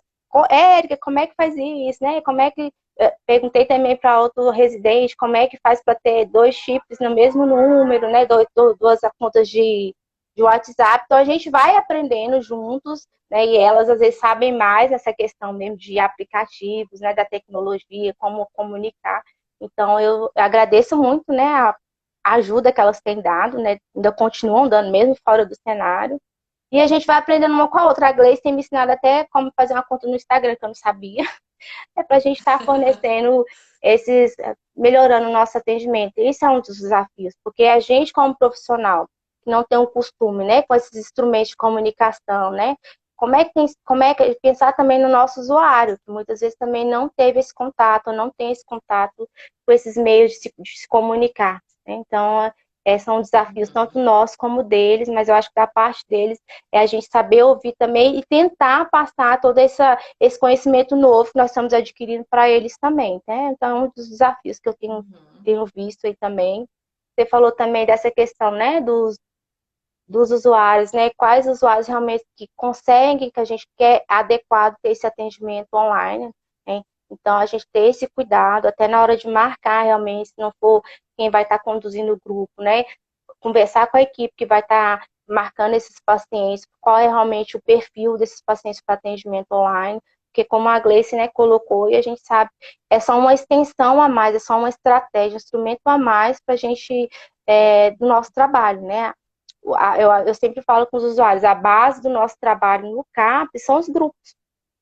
Érica, como é que faz isso, né? Como é que perguntei também para outro residente como é que faz para ter 2 chips no mesmo número, né? Duas contas de WhatsApp. Então a gente vai aprendendo juntos, né? E elas às vezes sabem mais essa questão mesmo de aplicativos, né? Da tecnologia, como comunicar. Então eu agradeço muito, né? A ajuda que elas têm dado, né? Ainda continuam dando mesmo fora do cenário. E a gente vai aprendendo uma com a outra. A Gleice tem me ensinado até como fazer uma conta no Instagram, que eu não sabia. É para a gente estar fornecendo melhorando o nosso atendimento. Isso é um dos desafios, porque a gente, como profissional, que não tem o costume, né, com esses instrumentos de comunicação, né, como é que pensar também no nosso usuário, que muitas vezes também não teve esse contato, não tem esse contato com esses meios de se comunicar, né? Então, são desafios tanto nossos como deles, mas eu acho que da parte deles é a gente saber ouvir também e tentar passar todo esse conhecimento novo que nós estamos adquirindo para eles também, né? Então, é um dos desafios que eu tenho visto aí também. Você falou também dessa questão, né, dos usuários, né? Quais usuários realmente que conseguem, que a gente quer adequado ter esse atendimento online, né? Então, a gente ter esse cuidado, até na hora de marcar realmente, se não for quem vai estar conduzindo o grupo, né? Conversar com a equipe que vai estar marcando esses pacientes, qual é realmente o perfil desses pacientes para atendimento online, porque como a Gleice, né, colocou, e a gente sabe, é só uma extensão a mais, é só uma estratégia, um instrumento a mais para a gente, do nosso trabalho, né? Eu sempre falo com os usuários, a base do nosso trabalho no CAP são os grupos,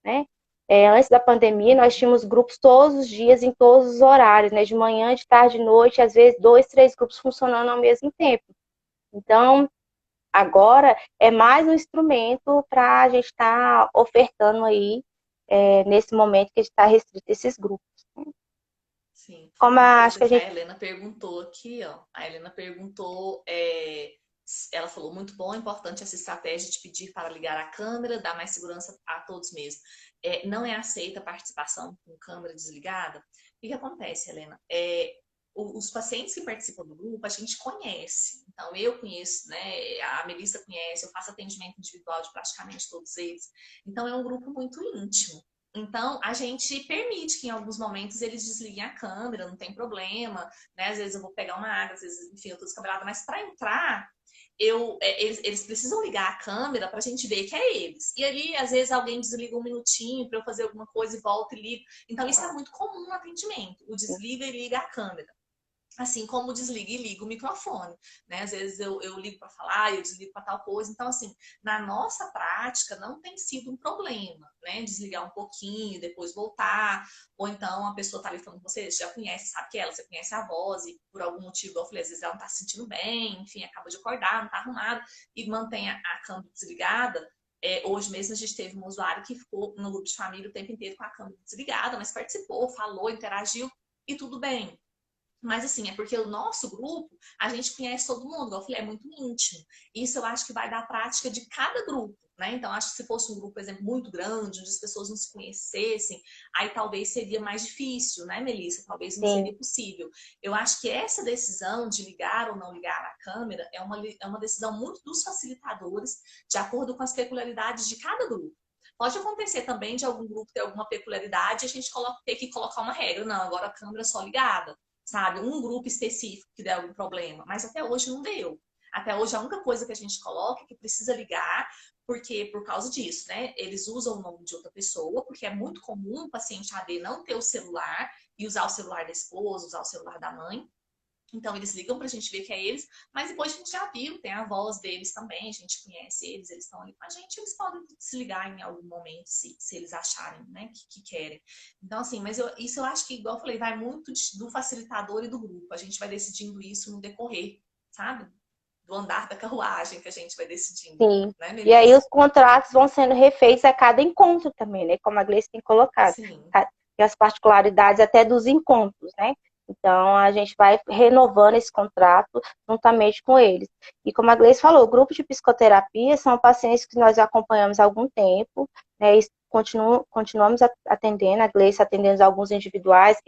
né? Antes da pandemia, nós tínhamos grupos todos os dias, em todos os horários, né? De manhã, de tarde, de noite, às vezes 2, 3 grupos funcionando ao mesmo tempo. Então, agora é mais um instrumento para a gente estar ofertando aí, nesse momento que a gente está restrito a esses grupos. Sim. Como Uma acho coisa que a que a gente... Helena perguntou aqui, ó. A Helena perguntou, ela falou muito bom, é importante essa estratégia de pedir para ligar a câmera, dar mais segurança a todos mesmo. Não é aceita a participação com câmera desligada? O que acontece, Helena? Os pacientes que participam do grupo, a gente conhece. Então, eu conheço, né? A Melissa conhece, eu faço atendimento individual de praticamente todos eles. Então, é um grupo muito íntimo. Então, a gente permite que em alguns momentos eles desliguem a câmera, não tem problema, né? Às vezes eu vou pegar uma água, às vezes, enfim, eu tô descabelada, mas para entrar, eles precisam ligar a câmera para a gente ver que é eles. E ali, às vezes, alguém desliga um minutinho para eu fazer alguma coisa e volta e liga. Então, isso é muito comum no atendimento, o desliga e liga a câmera. Assim como desliga e liga o microfone, né? Às vezes eu ligo para falar, eu desligo para tal coisa. Então, assim, na nossa prática não tem sido um problema, né? Desligar um pouquinho, depois voltar. Ou então a pessoa tá ali falando com você, já conhece, sabe que ela, você conhece a voz e por algum motivo, eu falei, às vezes ela não tá se sentindo bem, enfim, acaba de acordar, não tá arrumada e mantém a câmera desligada. Hoje mesmo a gente teve um usuário que ficou no grupo de família o tempo inteiro com a câmera desligada, mas participou, falou, interagiu e tudo bem. Mas assim, é porque o nosso grupo, a gente conhece todo mundo, igual eu falei, é muito íntimo. Isso eu acho que vai da prática de cada grupo, né? Então, acho que se fosse um grupo, por exemplo, muito grande, onde as pessoas não se conhecessem, aí talvez seria mais difícil, né, Melissa? Talvez não Sim, seria possível. Eu acho que essa decisão de ligar ou não ligar a câmera é uma decisão muito dos facilitadores, de acordo com as peculiaridades de cada grupo. Pode acontecer também de algum grupo ter alguma peculiaridade e a gente ter que colocar uma regra. Não, agora a câmera é só ligada, sabe? Um grupo específico que der algum problema, mas até hoje não deu. Até hoje a única coisa que a gente coloca é que precisa ligar, porque por causa disso, né? Eles usam o nome de outra pessoa, porque é muito comum o paciente AD não ter o celular e usar o celular da esposa, usar o celular da mãe. Então eles ligam pra gente ver que é eles, mas depois a gente já viu, tem a voz deles também, a gente conhece eles, eles estão ali com a gente, eles podem desligar em algum momento, se eles acharem, né, que querem. Então, assim, mas isso eu acho que, igual eu falei, vai muito do facilitador e do grupo. A gente vai decidindo isso no decorrer, sabe? Do andar da carruagem que a gente vai decidindo, sim. né, E aí Melissa? os contratos vão sendo refeitos a cada encontro também, né? Como a Gleice tem colocado. Sim. E as particularidades até dos encontros, né? Então, a gente vai renovando esse contrato juntamente com eles. E como a Gleice falou, o grupo de psicoterapia são pacientes que nós acompanhamos há algum tempo, né? E continuamos atendendo, a Gleice atendendo alguns individuais,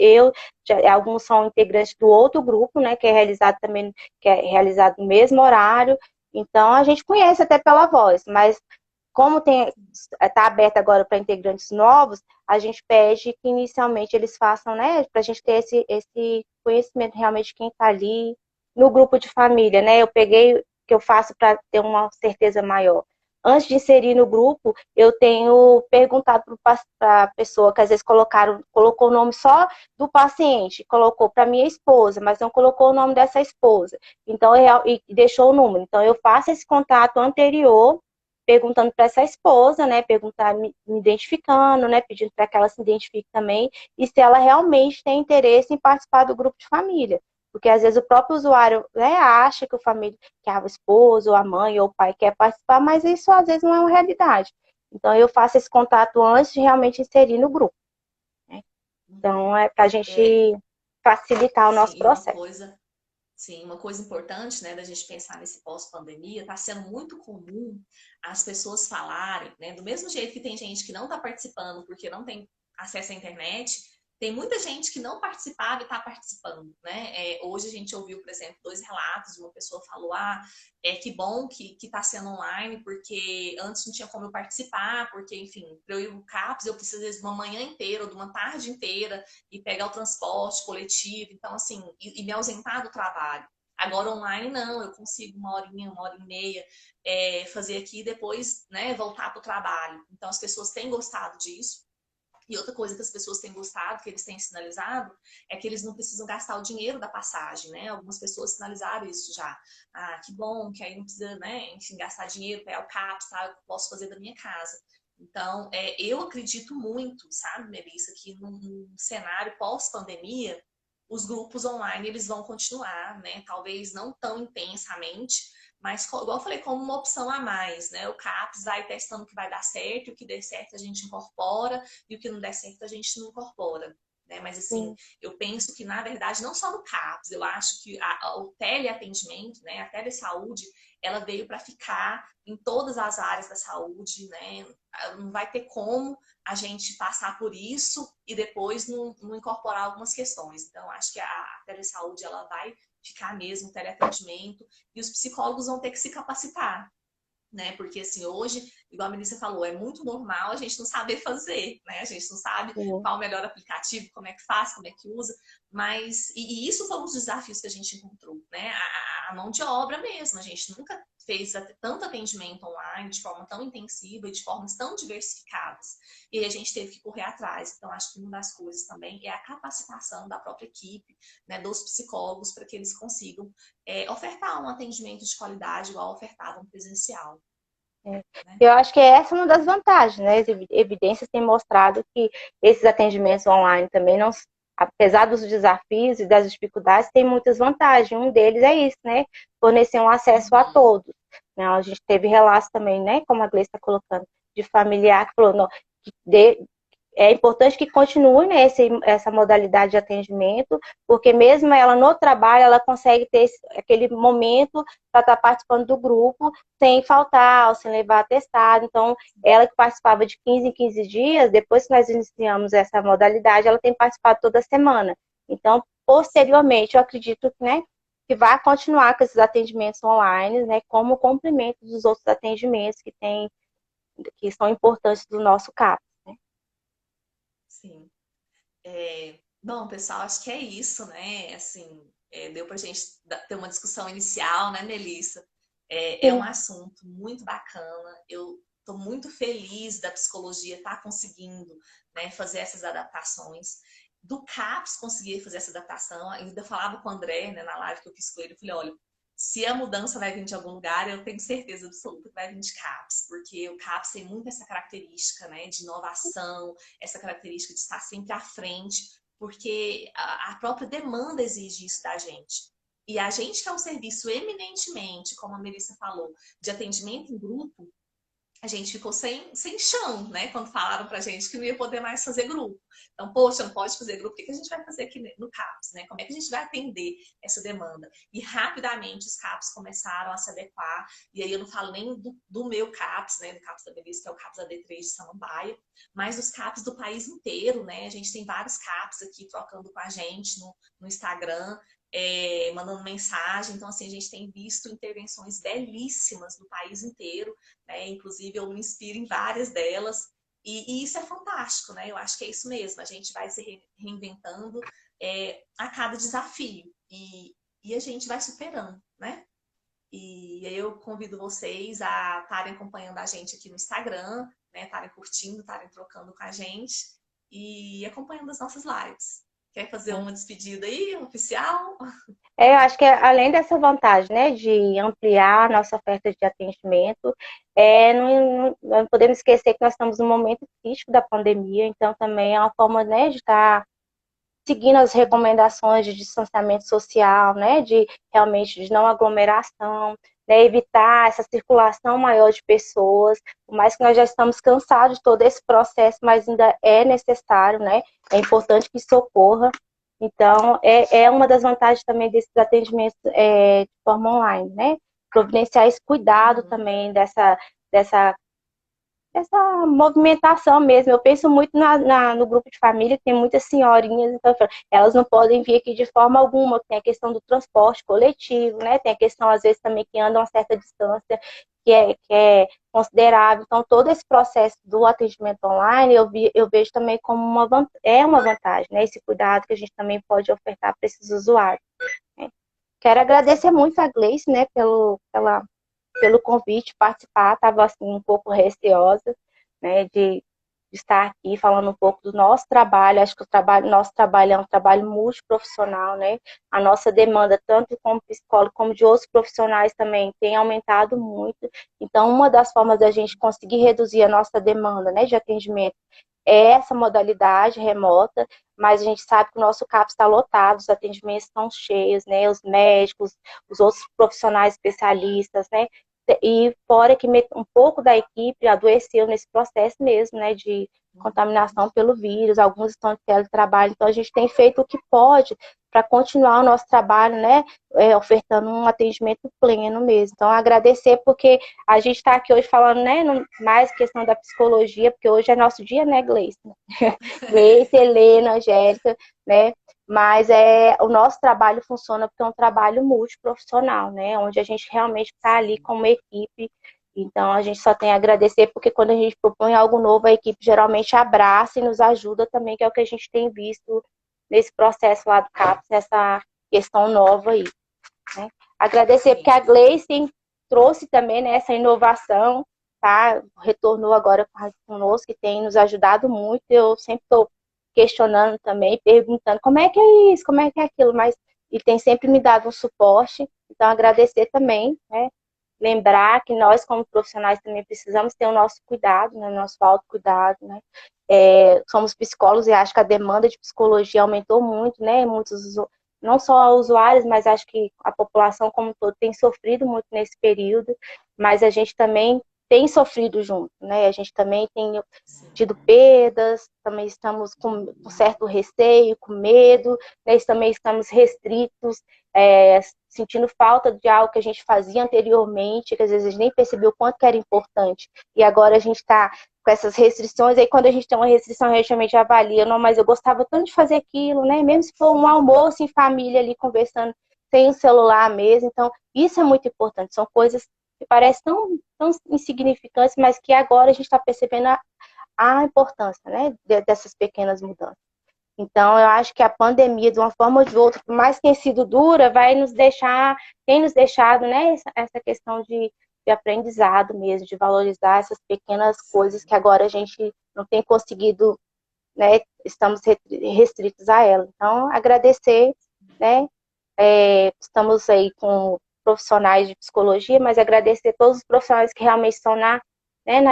alguns são integrantes do outro grupo, né? Que é realizado no mesmo horário. Então, a gente conhece até pela voz, mas como está aberto agora para integrantes novos, a gente pede que inicialmente eles façam, né, para a gente ter esse conhecimento realmente de quem está ali no grupo de família, né? Eu peguei que eu faço para ter uma certeza maior. Antes de inserir no grupo, eu tenho perguntado para a pessoa que às vezes colocou o nome só do paciente, colocou para minha esposa, mas não colocou o nome dessa esposa. Então, e deixou o número. Então, eu faço esse contato anterior perguntando para essa esposa, né, perguntar, me identificando, né, pedindo para que ela se identifique também, e se ela realmente tem interesse em participar do grupo de família. Porque às vezes o próprio usuário, né, acha que que a esposa, ou a mãe, ou o pai quer participar, mas isso às vezes não é uma realidade. Então eu faço esse contato antes de realmente inserir no grupo, né? Então é para a É, gente facilitar o sim, nosso e uma processo. coisa. Sim, uma coisa importante, né, da gente pensar nesse pós-pandemia, está sendo muito comum as pessoas falarem, né, do mesmo jeito que tem gente que não está participando porque não tem acesso à internet, tem muita gente que não participava e está participando, né? Hoje a gente ouviu, por exemplo, dois relatos, uma pessoa falou, que bom que está sendo online, porque antes não tinha como eu participar, porque, enfim, para eu ir no CAPS, eu preciso, às vezes, de uma manhã inteira ou de uma tarde inteira, e pegar o transporte coletivo, então assim, e me ausentar do trabalho. Agora online não, eu consigo uma hora e meia fazer aqui e depois, né, voltar para o trabalho. Então as pessoas têm gostado disso. E outra coisa que as pessoas têm gostado, que eles têm sinalizado, é que eles não precisam gastar o dinheiro da passagem, né? Algumas pessoas sinalizaram isso já. Ah, que bom, que aí não precisa, né, enfim, gastar dinheiro, pegar o CAPS, tá? Eu posso fazer da minha casa. Então, eu acredito muito, sabe, Melissa, que num cenário pós-pandemia, os grupos online eles vão continuar, né? Talvez não tão intensamente, mas, igual eu falei, como uma opção a mais, né? O CAPS vai testando o que vai dar certo, o que der certo a gente incorpora, e o que não der certo a gente não incorpora. Né? Mas, assim, Sim, eu penso que, na verdade, não só no CAPS, eu acho que o teleatendimento, né, a telesaúde, ela veio para ficar em todas as áreas da saúde, né? Não vai ter como a gente passar por isso e depois não incorporar algumas questões. Então, acho que a telesaúde ela vai ficar mesmo, o teleatendimento, e os psicólogos vão ter que se capacitar, né? Porque assim, hoje igual a Melissa falou, é muito normal a gente não saber fazer, né? A gente não sabe Sim. qual o melhor aplicativo, como é que faz, como é que usa, mas e isso foram os desafios que a gente encontrou, né? A mão de obra mesmo, a gente nunca fez tanto atendimento online de forma tão intensiva e de formas tão diversificadas. E aí a gente teve que correr atrás. Então, acho que uma das coisas também é a capacitação da própria equipe, né, dos psicólogos, para que eles consigam ofertar um atendimento de qualidade igual ofertavam presencial. É. Né? Eu acho que essa é uma das vantagens, né? As evidências têm mostrado que esses atendimentos online também não, apesar dos desafios e das dificuldades, tem muitas vantagens. Um deles é isso, né? Fornecer um acesso a todos. Né? A gente teve relatos também, né? Como a Gleice está colocando, de familiar que falou, não, que é importante que continue, né, essa modalidade de atendimento, porque mesmo ela no trabalho, ela consegue ter aquele momento para estar participando do grupo, sem faltar, ou sem levar atestado. Então, ela que participava de 15 em 15 dias, depois que nós iniciamos essa modalidade, ela tem participado toda semana. Então, posteriormente, eu acredito, né, que vai continuar com esses atendimentos online, né, como complemento dos outros atendimentos que são importantes do nosso CAP. Sim. Bom, pessoal, acho que é isso, né? Assim, deu para a gente ter uma discussão inicial, né, Melissa? É um Sim. assunto muito bacana. Eu estou muito feliz da psicologia estar conseguindo, né, fazer essas adaptações. Do CAPS conseguir fazer essa adaptação. Ainda falava com o André, né, na live que eu fiz com ele. Eu falei, olha, se a mudança vai vir de algum lugar, eu tenho certeza absoluta que vai vir de CAPS, porque o CAPS tem muito essa característica, né, de inovação, essa característica de estar sempre à frente, porque a própria demanda exige isso da gente. E a gente que é um serviço eminentemente, como a Melissa falou, de atendimento em grupo, a gente ficou sem chão, né? Quando falaram pra gente que não ia poder mais fazer grupo. Então, poxa, não pode fazer grupo, o que a gente vai fazer aqui no CAPS, né? Como é que a gente vai atender essa demanda? E rapidamente os CAPS começaram a se adequar, e aí eu não falo nem do meu CAPS, né? Do CAPS da Beleza, que é o CAPS AD3 de Samambaia, mas dos CAPS do país inteiro, né? A gente tem vários CAPS aqui trocando com a gente no Instagram, mandando mensagem. Então, assim, a gente tem visto intervenções belíssimas do país inteiro, né? Inclusive, eu me inspiro em várias delas. E isso é fantástico, né? Eu acho que é isso mesmo. A gente vai se reinventando a cada desafio. E a gente vai superando, né? E aí eu convido vocês a estarem acompanhando a gente aqui no Instagram, né? Estarem curtindo, estarem trocando com a gente e acompanhando as nossas lives. Quer fazer uma despedida aí, oficial? Eu acho que além dessa vantagem, né, de ampliar a nossa oferta de atendimento, não podemos esquecer que nós estamos num momento crítico da pandemia, então também é uma forma, né, de estar seguindo as recomendações de distanciamento social, né, de realmente de não aglomeração, né, evitar essa circulação maior de pessoas, por mais que nós já estamos cansados de todo esse processo, mas ainda é necessário, né, é importante que isso ocorra. Então, é uma das vantagens também desses atendimentos de forma online, né, providenciar esse cuidado Uhum. também dessa essa movimentação mesmo. Eu penso muito no grupo de família, que tem muitas senhorinhas, então elas não podem vir aqui de forma alguma. Tem a questão do transporte coletivo, né? Tem a questão, às vezes, também que andam a certa distância, que é considerável. Então, todo esse processo do atendimento online, eu vejo também como uma vantagem, né? Esse cuidado que a gente também pode ofertar para esses usuários. Né? Quero agradecer muito a Gleice, né, pelo convite participar, estava assim um pouco receosa, né, de estar aqui falando um pouco do nosso trabalho. Acho que nosso trabalho é um trabalho multiprofissional, né? A nossa demanda, tanto como psicólogo como de outros profissionais também, tem aumentado muito. Então, uma das formas da gente conseguir reduzir a nossa demanda, né, de atendimento é essa modalidade remota, mas a gente sabe que o nosso CAPS está lotado, os atendimentos estão cheios, né? Os médicos, os outros profissionais especialistas, né? E fora que um pouco da equipe adoeceu nesse processo mesmo, né, de contaminação pelo vírus, alguns estão de teletrabalho, então a gente tem feito o que pode para continuar o nosso trabalho, né, ofertando um atendimento pleno mesmo. Então, agradecer porque a gente está aqui hoje falando, né, mais questão da psicologia, porque hoje é nosso dia, né, Gleice? Gleice, Helena, Angélica, né, mas o nosso trabalho funciona porque é um trabalho multiprofissional, né? Onde a gente realmente está ali como equipe Então, a gente só tem a agradecer, porque quando a gente propõe algo novo, a equipe geralmente abraça e nos ajuda também, que é o que a gente tem visto nesse processo lá do CAPS, nessa questão nova aí. Né? Agradecer porque a Gleice trouxe também, né, essa inovação, tá? Retornou agora conosco, que tem nos ajudado muito. Eu sempre estou questionando também, perguntando como é que é isso, como é que é aquilo, mas e tem sempre me dado um suporte. Então, agradecer também, né? Lembrar que nós, como profissionais, também precisamos ter o nosso cuidado, né? O nosso autocuidado, né? Somos psicólogos e acho que a demanda de psicologia aumentou muito, né? Muitos, não só usuários, mas acho que a população como um todo tem sofrido muito nesse período, mas a gente também tem sofrido junto, né? A gente também tem tido perdas, também estamos com um certo receio, com medo, né? Também estamos restritos, sentindo falta de algo que a gente fazia anteriormente, que às vezes a gente nem percebeu o quanto que era importante, e agora a gente está com essas restrições, aí quando a gente tem uma restrição, a gente realmente avalia, não, mas eu gostava tanto de fazer aquilo, né? Mesmo se for um almoço em família ali, conversando, sem o celular mesmo, então isso é muito importante, são coisas que parecem tão insignificantes, mas que agora a gente está percebendo a importância, né, dessas pequenas mudanças. Então, eu acho que a pandemia, de uma forma ou de outra, por mais que tenha sido dura, vai nos deixar, tem nos deixado, né, essa questão de aprendizado mesmo, de valorizar essas pequenas coisas que agora a gente não tem conseguido, né, estamos restritos a ela. Então, agradecer, né, estamos aí com profissionais de psicologia, mas agradecer todos os profissionais que realmente estão na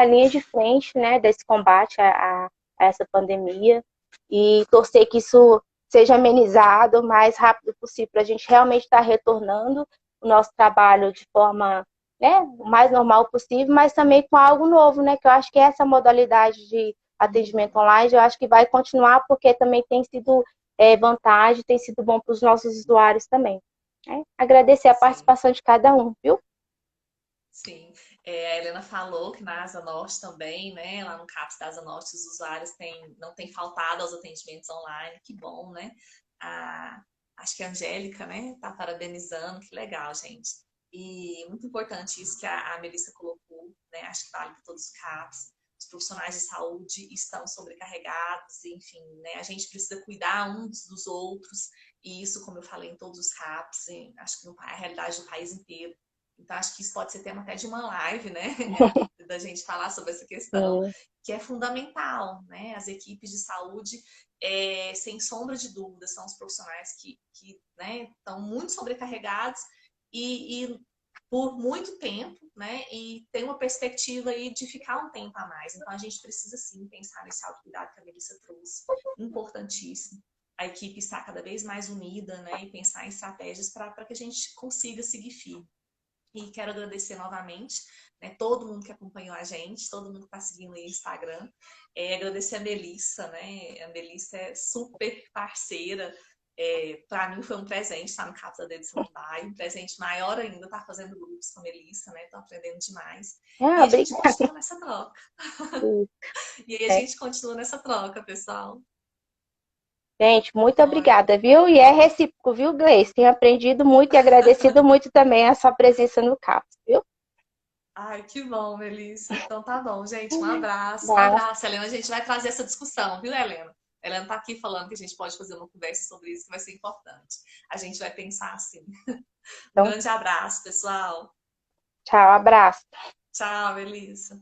linha de frente, né, desse combate a essa pandemia, e torcer que isso seja amenizado o mais rápido possível, para a gente realmente estar retornando o nosso trabalho de forma, né, o mais normal possível, mas também com algo novo, né, que eu acho que essa modalidade de atendimento online, eu acho que vai continuar, porque também tem sido vantagem, tem sido bom para os nossos usuários também. Né? Agradecer a participação de cada um, viu? Sim, a Helena falou que na Asa Norte também, né? Lá no CAPS da Asa Norte, os usuários não têm faltado aos atendimentos online, que bom, né? Acho que a Angélica, né, tá parabenizando, que legal, gente. E muito importante isso que a Melissa colocou, né? Acho que vale para todos os CAPS. Os profissionais de saúde estão sobrecarregados, enfim, né? A gente precisa cuidar uns dos outros, e isso, como eu falei, em todos os CAPS, acho que é a realidade do país inteiro. Então, acho que isso pode ser tema até de uma live, né? Da gente falar sobre essa questão, que é fundamental, né? As equipes de saúde, sem sombra de dúvida, são os profissionais que né, estão muito sobrecarregados e por muito tempo, né? E tem uma perspectiva aí de ficar um tempo a mais. Então, a gente precisa, sim, pensar nesse autocuidado que a Melissa trouxe. Importantíssimo. A equipe está cada vez mais unida, né? E pensar em estratégias para que a gente consiga seguir firme. E quero agradecer novamente, né, todo mundo que acompanhou a gente, todo mundo que está seguindo aí o Instagram. Agradecer a Melissa, né? A Melissa é super parceira. Para mim foi um presente estar no Cápsula da Edição do Bairro, um presente maior ainda estar fazendo grupos com a Melissa, né? Estou aprendendo demais. E a gente continua nessa troca. E aí a gente continua nessa troca, pessoal. Gente, muito obrigada, viu? E é recíproco, viu, Gleice? Tenho aprendido muito e agradecido muito também a sua presença no CAPS, viu? Ai, que bom, Melissa. Então tá bom, gente. Um abraço, um Tá. abraço, Helena. A gente vai trazer essa discussão, viu, Helena? A Helena tá aqui falando que a gente pode fazer uma conversa sobre isso, que vai ser importante. A gente vai pensar assim. Um Então, grande abraço, pessoal. tchau, abraço. Tchau, Melissa.